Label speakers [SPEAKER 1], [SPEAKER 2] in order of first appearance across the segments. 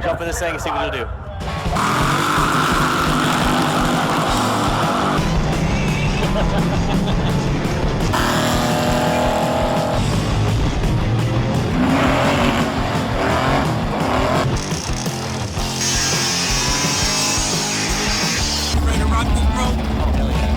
[SPEAKER 1] jump in this thing and see what it'll do.
[SPEAKER 2] Ready to rock this, bro?
[SPEAKER 1] Oh, hell yeah.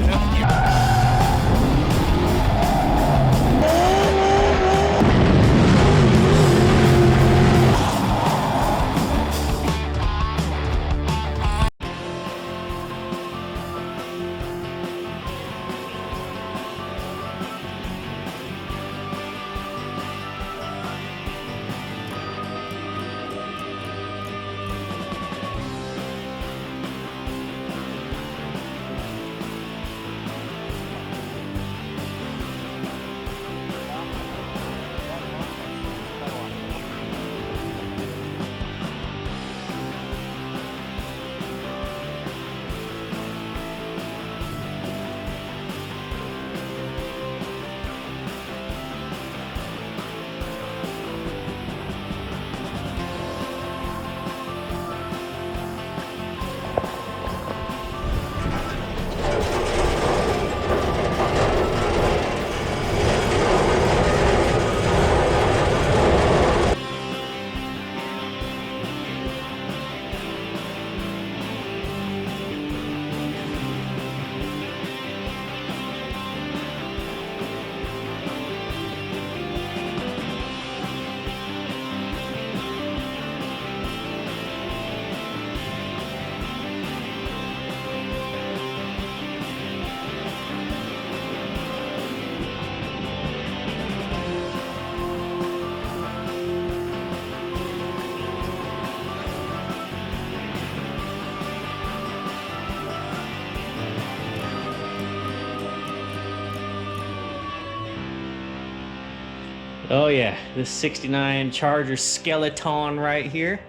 [SPEAKER 1] Oh yeah, this 69 Charger skeleton right here.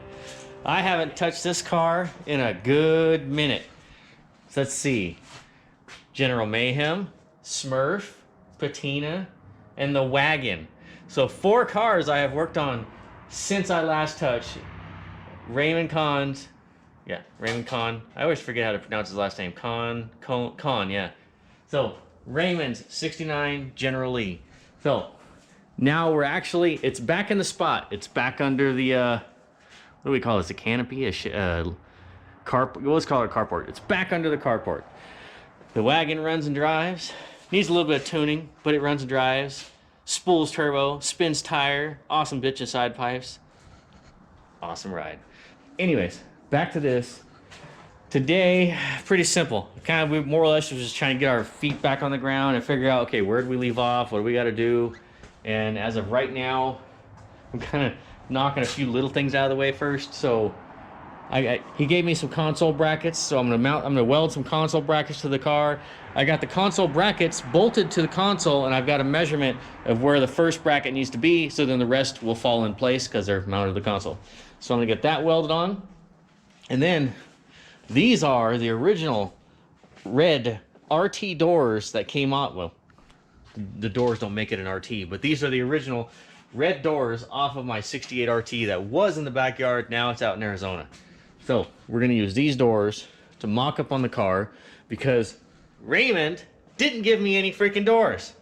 [SPEAKER 1] I haven't touched this car in a good minute. So let's see. General Mayhem, Smurf, Patina, and the Wagon. So 4 cars I have worked on since I last touched. Raymond Kahn's, yeah, Raymond Kahn. I always forget how to pronounce his last name. Kahn, yeah. So Raymond's 69 General Lee. So now we're actually, it's back in the spot. It's back under the, what do we call this? A canopy? Let's call it a carport. It's back under the carport. The Wagon runs and drives. Needs a little bit of tuning, but it runs and drives. Spools turbo, spins tire, awesome bitch of side pipes. Awesome ride. Anyways, back to this. Today, pretty simple. Kind of more or less was just trying to get our feet back on the ground and figure out, okay, where did we leave off? What do we got to do? And as of right now, I'm kind of knocking a few little things out of the way first. So he gave me some console brackets, so I'm gonna weld some console brackets to the car. I got the console brackets bolted to the console, and I've got a measurement of where the first bracket needs to be, so then the rest will fall in place because they're mounted to the console. So I'm gonna get that welded on. And then these are the original red RT doors that came out. Well, the doors don't make it an RT, but these are the original red doors off of my 68 RT that was in the backyard. Now it's out in Arizona. So we're gonna use these doors to mock up on the car because Raymond didn't give me any freaking doors.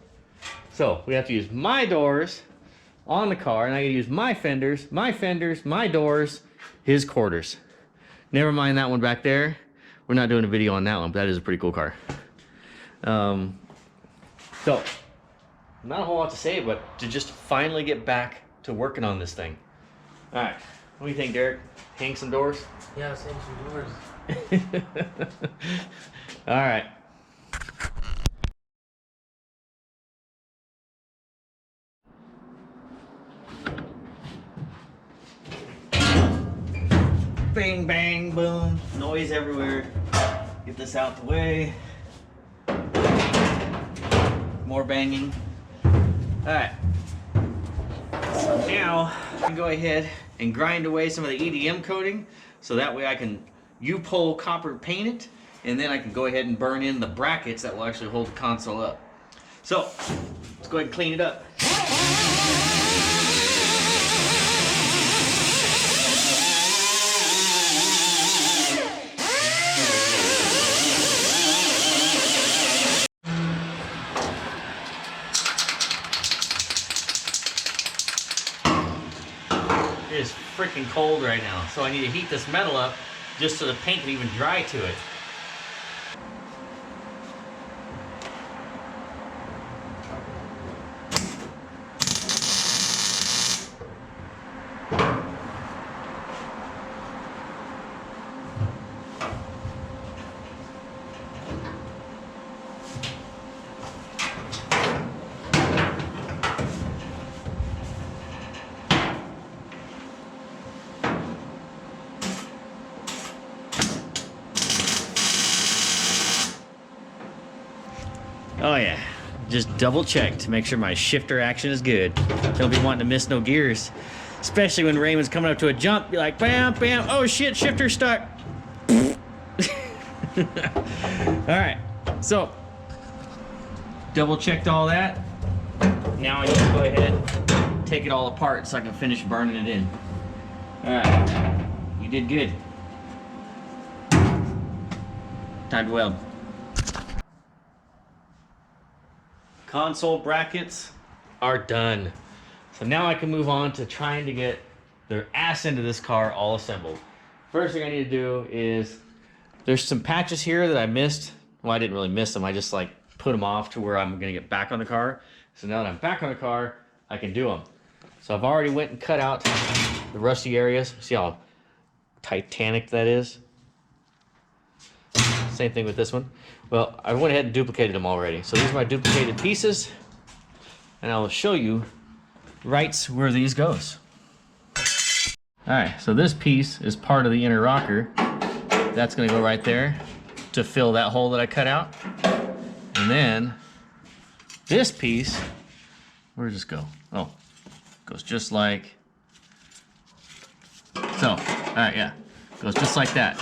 [SPEAKER 1] So we have to use my doors on the car, and I gotta use my fenders, my doors, his quarters. Never mind that one back there. We're not doing a video on that one, but that is a pretty cool car. So not a whole lot to say, but to just finally get back to working on this thing. All right, what do you think, Derek? Hang some doors?
[SPEAKER 2] Yeah, let's hang some doors.
[SPEAKER 1] All right. Bang, bang, boom. Noise everywhere. Get this out the way. More banging. All right. So now I can go ahead and grind away some of the EDM coating, so that way I can U-pole copper paint it, and then I can go ahead and burn in the brackets that will actually hold the console up. So let's go ahead and clean it up. freaking cold right now. So I need to heat this metal up just so the paint can even dry to it. Oh yeah, just double check to make sure my shifter action is good. Don't be wanting to miss no gears. Especially when Raymond's coming up to a jump, be like, bam, bam, oh shit, shifter stuck. Alright, so, double checked all that. Now I need to go ahead, take it all apart so I can finish burning it in. Alright, you did good. Time to weld. Console brackets are done. So now I can move on to trying to get the ass end of this car all assembled. First thing I need to do is, there's some patches here that I missed. Well, I didn't really miss them. I just like put them off to where I'm gonna get back on the car. So now that I'm back on the car, I can do them. So I've already went and cut out the rusty areas. See how Titanic that is? Same thing with this one. Well, I went ahead and duplicated them already. So these are my duplicated pieces, and I will show you right where these goes. All right, so this piece is part of the inner rocker. That's gonna go right there to fill that hole that I cut out. And then this piece, where does this go? Oh, goes just like so. All right, yeah, goes just like that.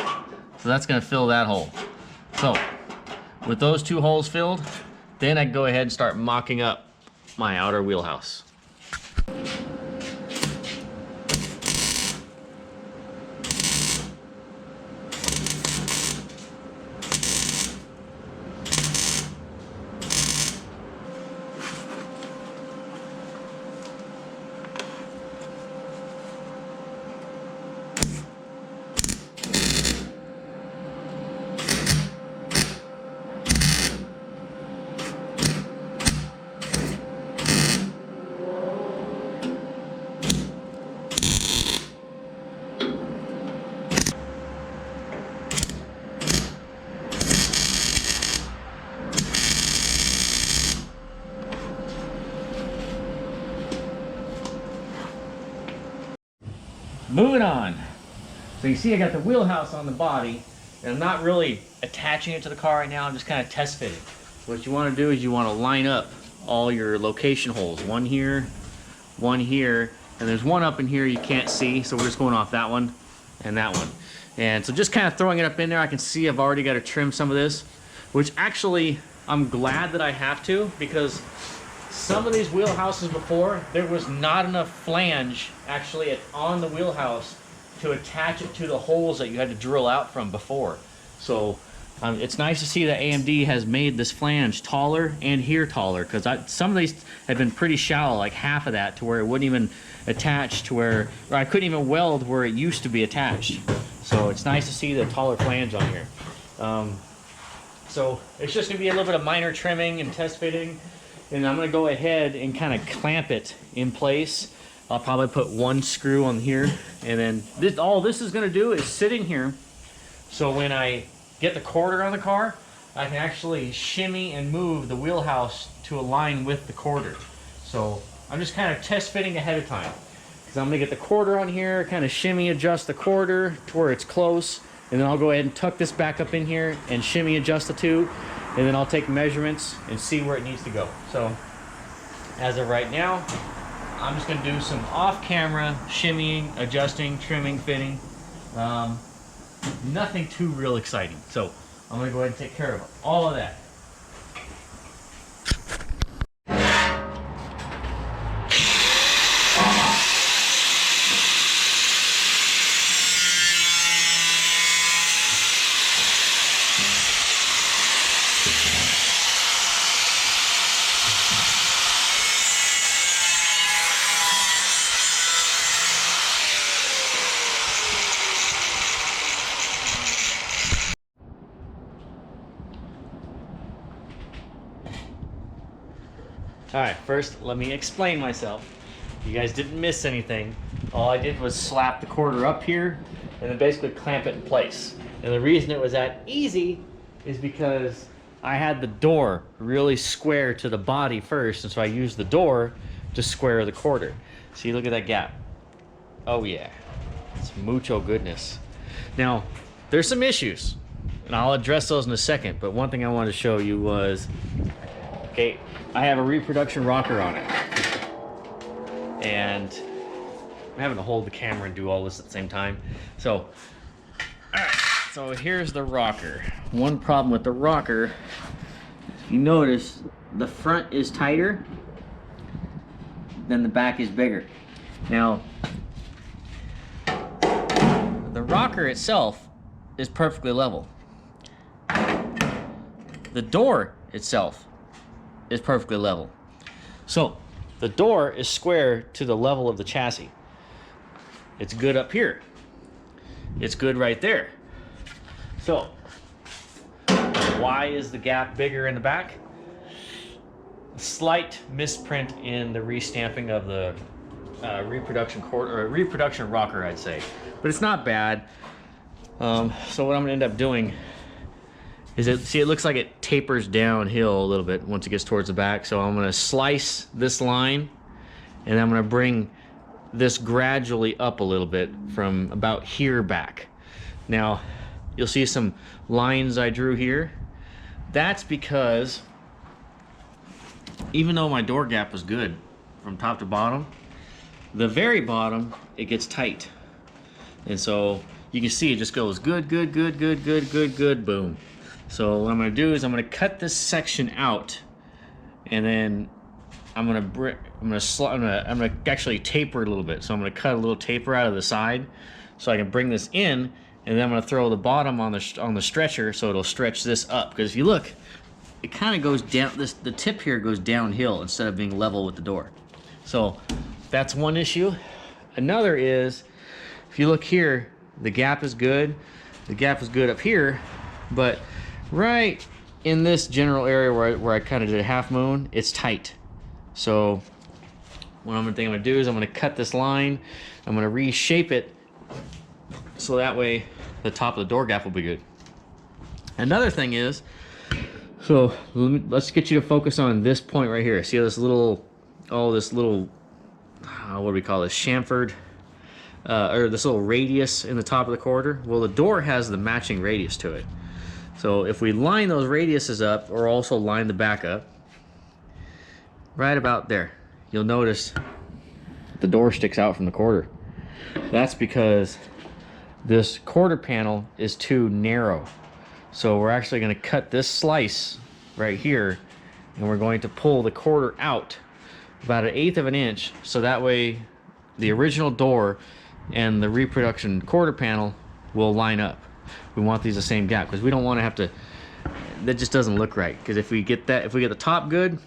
[SPEAKER 1] So that's gonna fill that hole. So with those two holes filled, then I can go ahead and start mocking up my outer wheelhouse. Moving on. So you see I got the wheelhouse on the body, and I'm not really attaching it to the car right now. I'm just kind of test fitting. What you want to do is you want to line up all your location holes. One here, and there's one up in here you can't see, so we're just going off that one and that one. And so just kind of throwing it up in there, I can see I've already got to trim some of this, which actually I'm glad that I have to, because some of these wheelhouses before, there was not enough flange actually on the wheelhouse to attach it to the holes that you had to drill out from before. So it's nice to see that AMD has made this flange taller and here taller, because some of these had been pretty shallow, like half of that, to where it wouldn't even attach to where, or I couldn't even weld where it used to be attached. So it's nice to see the taller flange on here. So it's just going to be a little bit of minor trimming and test fitting. And I'm going to go ahead and kind of clamp it in place. I'll probably put one screw on here. And then all this is going to do is sit in here. So when I get the quarter on the car, I can actually shimmy and move the wheelhouse to align with the quarter. So I'm just kind of test fitting ahead of time. Because I'm going to get the quarter on here, kind of shimmy adjust the quarter to where it's close. And then I'll go ahead and tuck this back up in here and shimmy adjust the two. And then I'll take measurements and see where it needs to go. So as of right now, I'm just going to do some off-camera shimmying, adjusting, trimming, fitting. Nothing too real exciting. So I'm going to go ahead and take care of all of that. All right, first let me explain myself. You guys didn't miss anything. All I did was slap the quarter up here and then basically clamp it in place. And the reason it was that easy is because I had the door really square to the body first, and so I used the door to square the quarter. See, look at that gap. Oh yeah, it's mucho goodness. Now, there's some issues, and I'll address those in a second, but one thing I wanted to show you was, okay, I have a reproduction rocker on it. And I'm having to hold the camera and do all this at the same time. So, all right, so here's the rocker. One problem with the rocker, if you notice, the front is tighter than the back is bigger. Now, the rocker itself is perfectly level. The door itself is perfectly level. So, the door is square to the level of the chassis. It's good up here. It's good right there. So, why is the gap bigger in the back? A slight misprint in the restamping of the reproduction rocker, I'd say, but it's not bad. So what I'm gonna end up doing is it looks like it tapers downhill a little bit once it gets towards the back. So I'm gonna slice this line, and I'm gonna bring this gradually up a little bit from about here back. Now, you'll see some lines I drew here. That's because even though my door gap was good from top to bottom, the very bottom, it gets tight. And so you can see it just goes good, good, good, good, good, good, good, boom. So what I'm gonna do is I'm gonna cut this section out, and then I'm gonna actually taper it a little bit. So I'm gonna cut a little taper out of the side so I can bring this in, and then I'm gonna throw the bottom on the stretcher so it'll stretch this up. Because if you look, it kind of goes down, the tip here goes downhill instead of being level with the door. So that's one issue. Another is, if you look here, the gap is good. The gap is good up here, but right in this general area where I kind of did a half moon, it's tight. So what I'm gonna do is I'm gonna cut this line. I'm gonna reshape it so that way the top of the door gap will be good. Another thing is, so let's get you to focus on this point right here. See this little, what do we call this, chamfered, or this little radius in the top of the quarter? Well, the door has the matching radius to it. So if we line those radiuses up, or also line the back up, right about there, you'll notice the door sticks out from the quarter. That's because this quarter panel is too narrow. So we're actually going to cut this slice right here, and we're going to pull the quarter out about 1/8 of an inch, so that way the original door and the reproduction quarter panel will line up. We want these the same gap because we don't want to have to, that just doesn't look right. Because if we get the top good,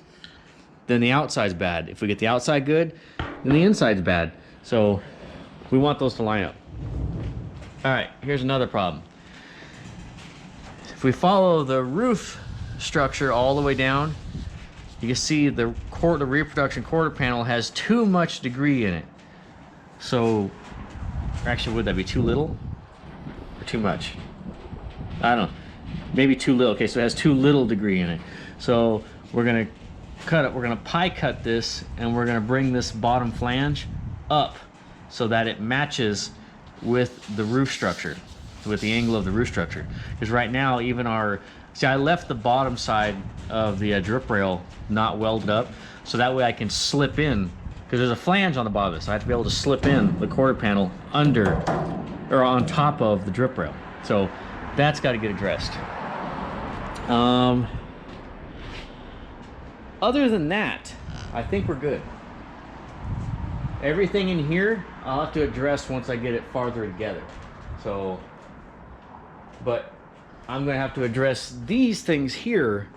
[SPEAKER 1] then the outside's bad. If we get the outside good, then the inside's bad. So we want those to line up. All right, here's another problem. If we follow the roof structure all the way down, you can see the reproduction quarter panel has too much degree in it. So, actually, would that be too little or too much? I don't know. Maybe too little. Okay, so it has too little degree in it. So we're gonna cut it. We're gonna pie cut this, and we're gonna bring this bottom flange up so that it matches with the roof structure, with the angle of the roof structure. Because right now, even see, I left the bottom side of the drip rail not welded up, so that way I can slip in, because there's a flange on the bottom of this. I have to be able to slip in the quarter panel under, or on top of the drip rail. So that's got to get addressed. Other than that, I think we're good. Everything in here, I'll have to address once I get it farther together. So, but I'm gonna have to address these things here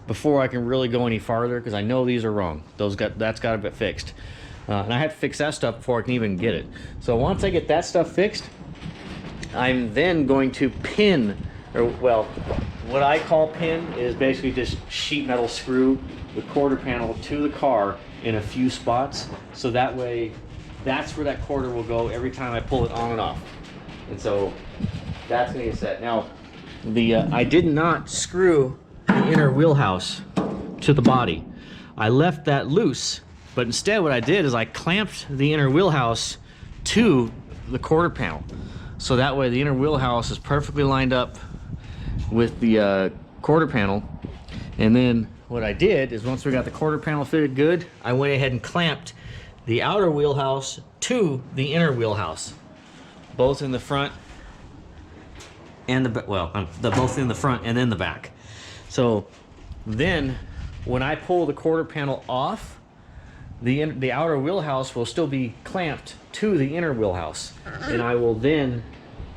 [SPEAKER 1] before I can really go any farther, because I know these are wrong. That's got to get fixed, and I have to fix that stuff before I can even get it. So once I get that stuff fixed, I'm then going to pin, or well, what I call pin is basically just sheet metal screw the quarter panel to the car in a few spots, so that way that's where that quarter will go every time I pull it on and off. And so that's gonna get set. Now, I did not screw the inner wheelhouse to the body. I left that loose, but instead what I did is I clamped the inner wheelhouse to the quarter panel. So that way the inner wheelhouse is perfectly lined up with the quarter panel. And then what I did is once we got the quarter panel fitted good, I went ahead and clamped the outer wheelhouse to the inner wheelhouse, both in the front and both in the front and then the back. So then when I pull the quarter panel off, the outer wheelhouse will still be clamped to the inner wheelhouse, and I will then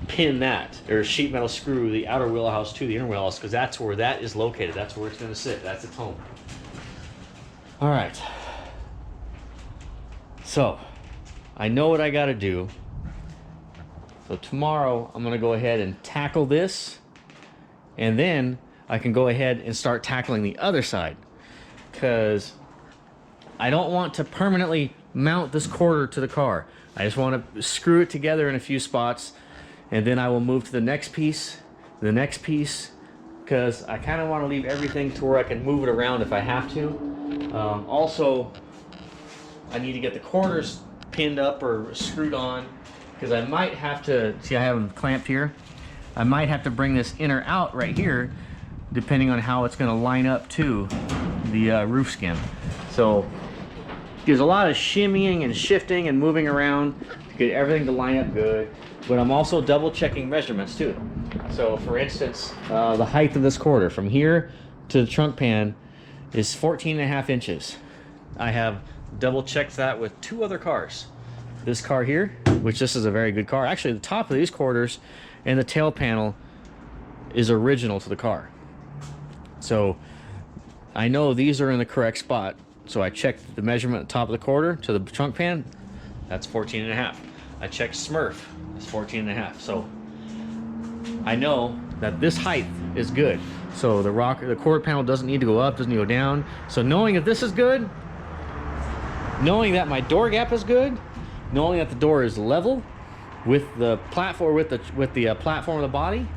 [SPEAKER 1] pin that, or sheet metal screw the outer wheelhouse to the inner wheelhouse, because that's where that is located. That's where it's going to sit. That's its home. All right. So I know what I got to do. So tomorrow I'm going to go ahead and tackle this, and then I can go ahead and start tackling the other side, because I don't want to permanently mount this quarter to the car. I just want to screw it together in a few spots, and then I will move to the next piece, because I kind of want to leave everything to where I can move it around if I have to. Also, I need to get the quarters pinned up or screwed on, because I might have to, see I have them clamped here, I might have to bring this inner out right here, depending on how it's going to line up to the roof skin. So there's a lot of shimmying and shifting and moving around to get everything to line up good, but I'm also double checking measurements too. So for instance, the height of this quarter from here to the trunk pan is 14.5 inches. I have double checked that with two other cars. This car here, which this is a very good car. Actually, the top of these quarters and the tail panel is original to the car. So I know these are in the correct spot. So I checked the measurement at the top of the quarter to the trunk pan, that's 14.5. I checked Smurf, it's 14.5. So I know that this height is good. So the quarter panel doesn't need to go up, doesn't need to go down. So knowing if this is good, knowing that my door gap is good, knowing that the door is level with the platform, with the platform of the body,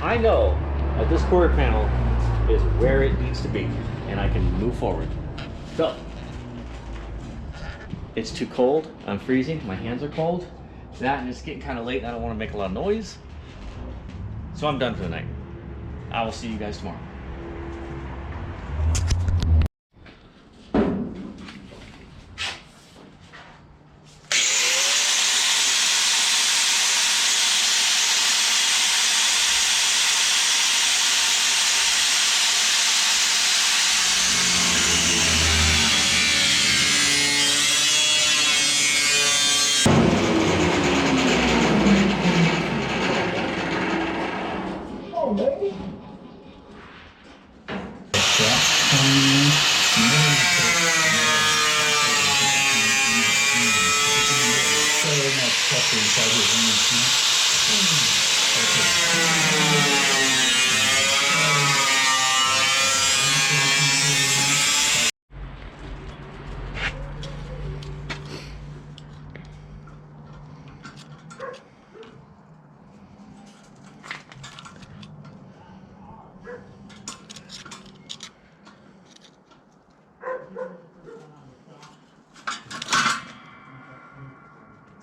[SPEAKER 1] I know that this quarter panel is where it needs to be, and I can move forward. So it's too cold, I'm freezing, my hands are cold. That, and it's getting kind of late and I don't want to make a lot of noise. So I'm done for the night. I will see you guys tomorrow.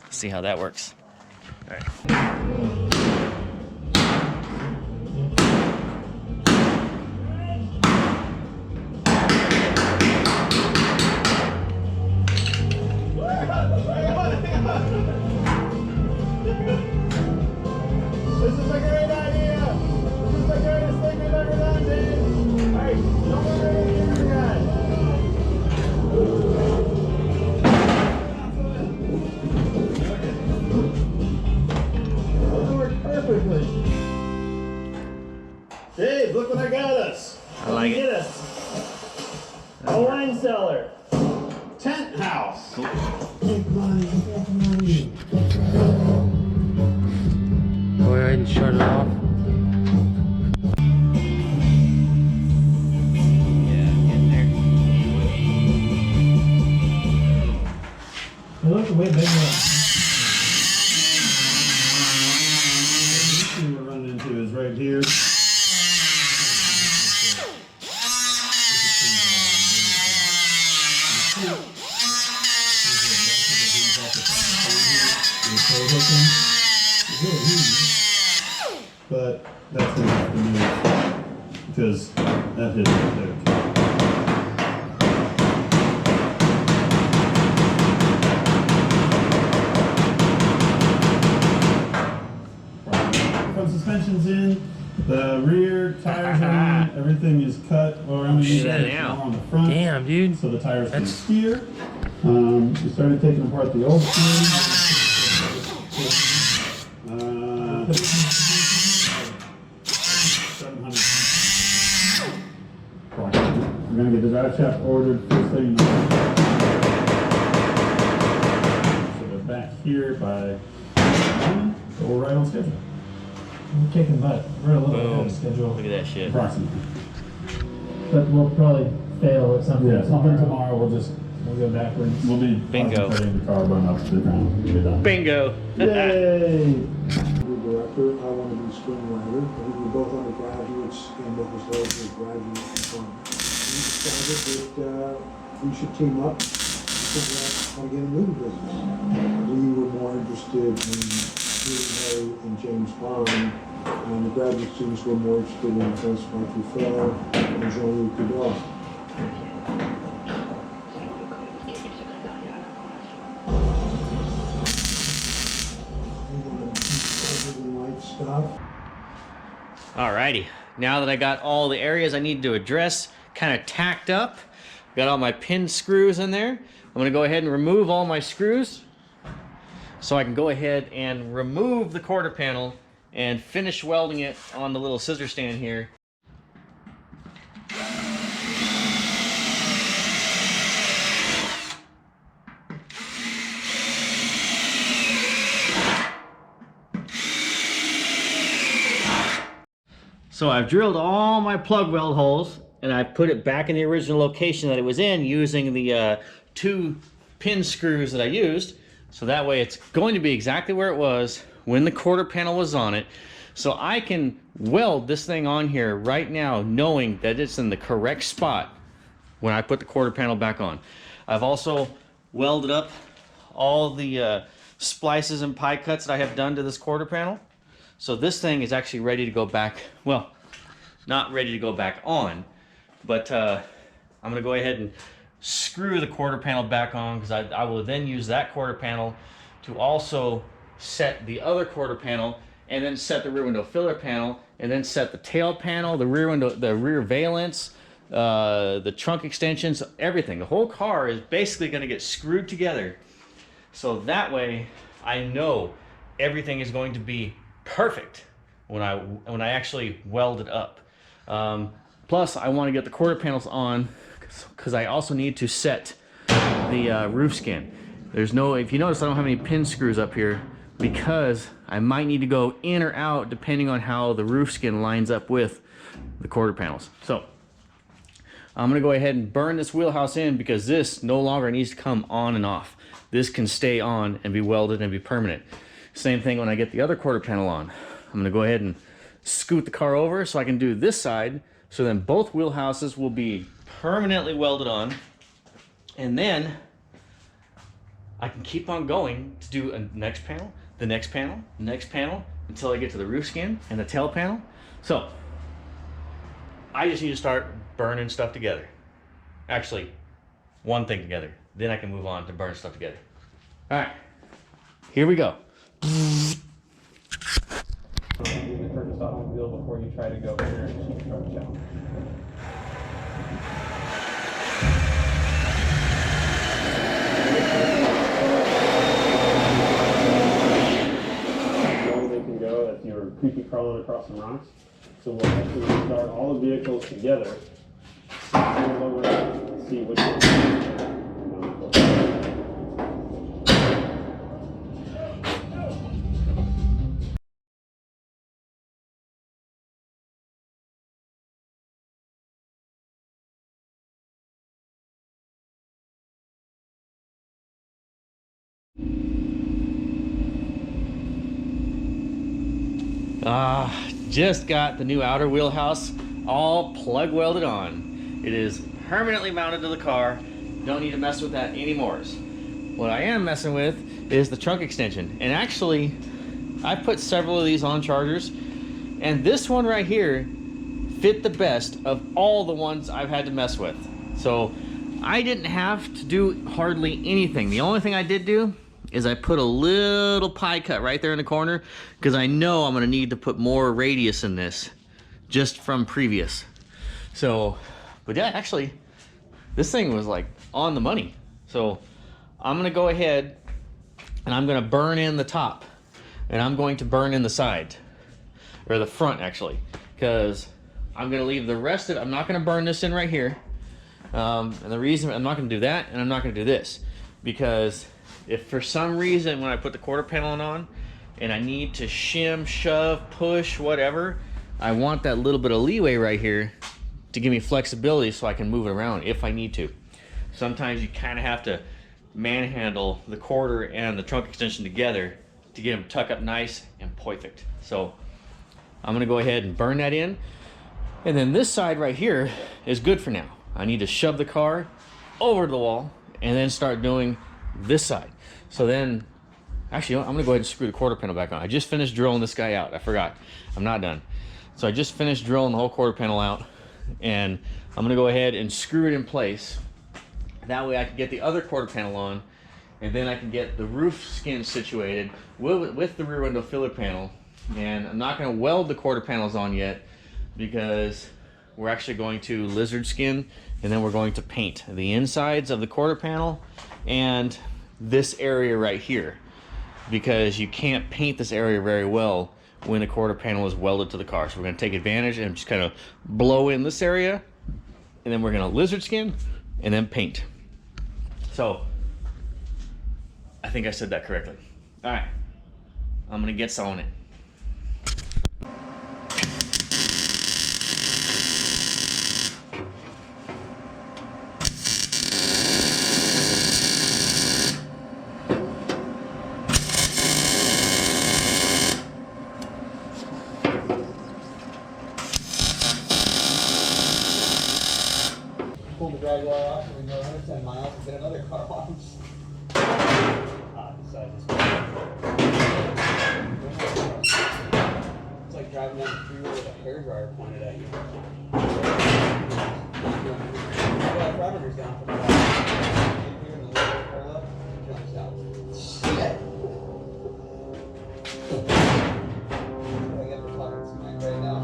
[SPEAKER 1] See how that works. All right.
[SPEAKER 3] This is a great idea. This is the greatest thing we've ever done, Dave. All right, no more ready here, guys. That worked perfectly. Dave, look what I got us.
[SPEAKER 1] I like it.
[SPEAKER 3] Get us a wine cellar, tent house.
[SPEAKER 1] Cool.
[SPEAKER 2] Go ahead and shut it off.
[SPEAKER 1] Yeah, get there.
[SPEAKER 3] look, way big one. The issue we're running into is right here. But that's gonna have to move because that hit right there. Front suspension's in, the rear tires are in, everything is cut. Or I'm
[SPEAKER 2] shit.
[SPEAKER 3] on the front.
[SPEAKER 2] Damn, dude.
[SPEAKER 3] So the tires can steer. We started taking apart the old steering. We're gonna get the drive shaft ordered first thing. So they're back here by 9, so we're right on schedule. We're kicking butt. We're a little ahead of schedule.
[SPEAKER 1] Look at that shit.
[SPEAKER 3] Approximately.
[SPEAKER 4] But we'll probably fail at something.
[SPEAKER 3] Yeah, something tomorrow. We'll go backwards. We'll be
[SPEAKER 1] Bingo.
[SPEAKER 3] concentrating the car run up to the ground. We'll get done.
[SPEAKER 1] Bingo.
[SPEAKER 3] Yay!
[SPEAKER 5] Director, I want to be screenwriter. I think we're both undergraduates in what was largely graduate employment. We decided that we should team up to figure out how to get a movie business. We were more interested in Hay and James Bond, and the graduate students were more interested in François Truffaut and Jean-Luc Godard. Stuff.
[SPEAKER 1] Alrighty, now that I got all the areas I need to address kind of tacked up, got all my pin screws in there, I'm going to go ahead and remove all my screws so I can go ahead and remove the quarter panel and finish welding it on the little scissor stand here. So I've drilled all my plug weld holes and I put it back in the original location that it was in using the 2 pin screws that I used. So that way it's going to be exactly where it was when the quarter panel was on it. So I can weld this thing on here right now knowing that it's in the correct spot when I put the quarter panel back on. I've also welded up all the splices and pie cuts that I have done to this quarter panel. So this thing is actually ready to go back, well, not ready to go back on, but I'm gonna go ahead and screw the quarter panel back on because I will then use that quarter panel to also set the other quarter panel and then set the rear window filler panel and then set the tail panel, the rear window, the rear valance, the trunk extensions, everything. The whole car is basically gonna get screwed together. So that way I know everything is going to be perfect when I actually weld it up. Plus, I want to get the quarter panels on because I also need to set the roof skin. There's no, if you notice, I don't have any pin screws up here because I might need to go in or out depending on how the roof skin lines up with the quarter panels. So I'm gonna go ahead and burn this wheelhouse in because this no longer needs to come on and off. This can stay on and be welded and be permanent. Same thing when I get the other quarter panel on. I'm gonna go ahead and scoot the car over so I can do this side, so then both wheelhouses will be permanently welded on, and then I can keep on going to do a next panel, the next panel, the next panel, until I get to the roof skin and the tail panel. So I just need to start burning stuff together. Actually, one thing together. Then I can move on to burn stuff together. All right, here we go.
[SPEAKER 6] The purchase automobile before you try to go here and keep coverage out. They can go if you're creepy crawling across some rocks. So we'll actually start all the vehicles together, see which one.
[SPEAKER 1] Just got the new outer wheelhouse all plug welded on. It is permanently mounted to the car. Don't need to mess with that anymore. What I am messing with is the trunk extension. And actually, I put several of these on Chargers, and this one right here fit the best of all the ones I've had to mess with. So I didn't have to do hardly anything. The only thing I did do is I put a little pie cut right there in the corner, because I know I'm gonna need to put more radius in this just from previous. So, but yeah, actually, this thing was like on the money. So I'm gonna go ahead and I'm gonna burn in the top, and I'm going to burn in the side, or the front actually, because I'm gonna leave the rest of it. I'm not gonna burn this in right here. And the reason I'm not gonna do that, and I'm not gonna do this, because if for some reason when I put the quarter panel on and I need to shim, shove, push, whatever, I want that little bit of leeway right here to give me flexibility so I can move it around if I need to. Sometimes you kind of have to manhandle the quarter and the trunk extension together to get them tuck up nice and perfect. So I'm gonna go ahead and burn that in. And then this side right here is good for now. I need to shove the car over to the wall and then start doing this side. So then, actually, I'm gonna go ahead and screw the quarter panel back on. I just finished drilling this guy out. I forgot, I'm not done. So I just finished drilling the whole quarter panel out, and I'm gonna go ahead and screw it in place. That way I can get the other quarter panel on, and then I can get the roof skin situated with the rear window filler panel. And I'm not gonna weld the quarter panels on yet, because we're actually going to lizard skin, and then we're going to paint the insides of the quarter panel and this area right here, because you can't paint this area very well when the quarter panel is welded to the car. So we're going to take advantage and just kind of blow in this area, and then we're going to lizard skin and then paint. So I think I said that correctly. All right, I'm going to get sewing it.
[SPEAKER 7] Pull the drag wire off and we go another 10 miles and get another car wash. It's like driving down the freeway with a hairdryer pointed at you. Yeah, parameters down from the here and the little curl up, jumps out. Shit! I get for talking smack right now.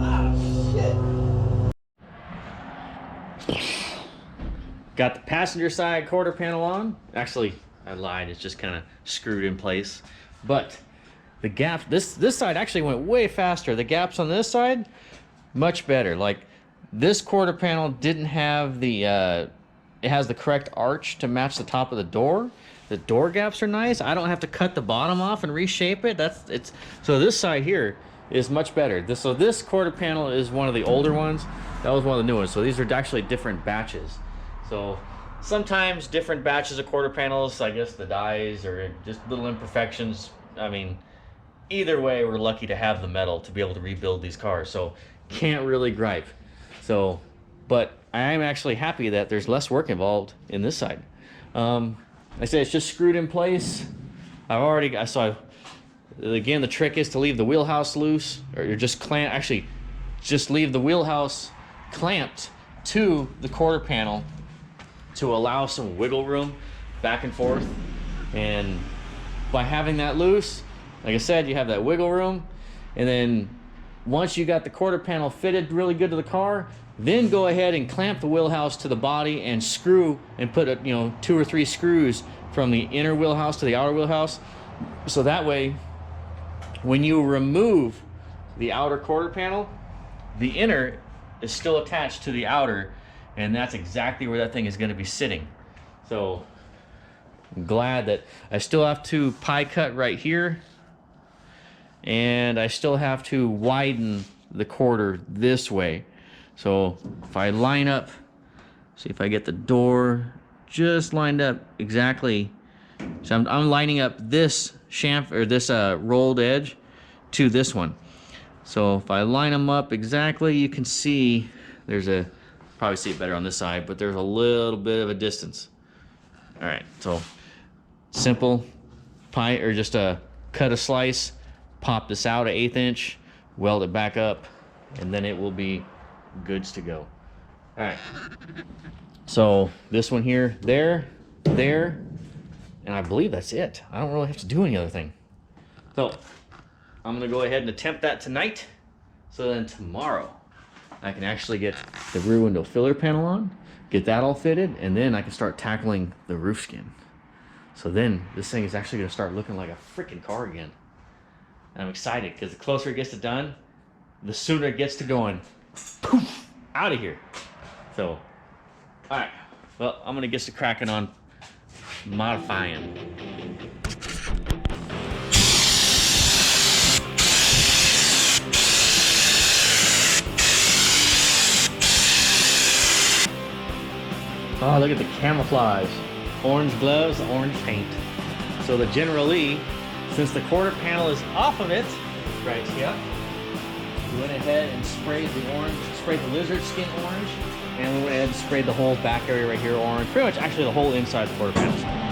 [SPEAKER 7] Ah, shit!
[SPEAKER 1] Got the passenger side quarter panel on. Actually, I lied, it's just kind of screwed in place. But the gap, this side actually went way faster. The gaps on this side, much better. Like, this quarter panel didn't have the, it has the correct arch to match the top of the door. The door gaps are nice. I don't have to cut the bottom off and reshape it. So this side here is much better. So this quarter panel is one of the older ones. That was one of the new ones. So these are actually different batches. So sometimes different batches of quarter panels, I guess the dies or just little imperfections. I mean, either way, we're lucky to have the metal to be able to rebuild these cars. So can't really gripe. So, but I am actually happy that there's less work involved in this side. I say it's just screwed in place. I saw, again, the trick is to leave the wheelhouse loose, or you're just clamp, actually just leave the wheelhouse clamped to the quarter panel to allow some wiggle room back and forth. And by having that loose, like I said, you have that wiggle room. And then once you got the quarter panel fitted really good to the car, then go ahead and clamp the wheelhouse to the body and screw and put 2 or 3 screws from the inner wheelhouse to the outer wheelhouse. So that way, when you remove the outer quarter panel, the inner is still attached to the outer, and that's exactly where that thing is going to be sitting. So I'm glad that I still have to pie cut right here, and I still have to widen the quarter this way. So if I line up, see if I get the door just lined up exactly. So I'm lining up this chamfer, or this rolled edge to this one. So if I line them up exactly, you can see there's a, probably see it better on this side, but there's a little bit of a distance. All right, so simple pie, or just cut a slice, pop this out at 1/8 inch, weld it back up, and then it will be goods to go. All right, so this one here, there, and I believe that's it. I don't really have to do any other thing. So I'm gonna go ahead and attempt that tonight, so then tomorrow I can actually get the rear window filler panel on, get that all fitted, and then I can start tackling the roof skin. So then this thing is actually gonna start looking like a freaking car again. And I'm excited because the closer it gets to done, the sooner it gets to going poof, out of here. So, all right, well, I'm gonna get to cracking on modifying. Oh, look at the camouflage. Orange gloves, orange paint. So the General Lee, since the quarter panel is off of it, right here, we went ahead and sprayed the orange, sprayed the lizard skin orange, and we went ahead and sprayed the whole back area right here orange. Pretty much actually the whole inside of the quarter panel.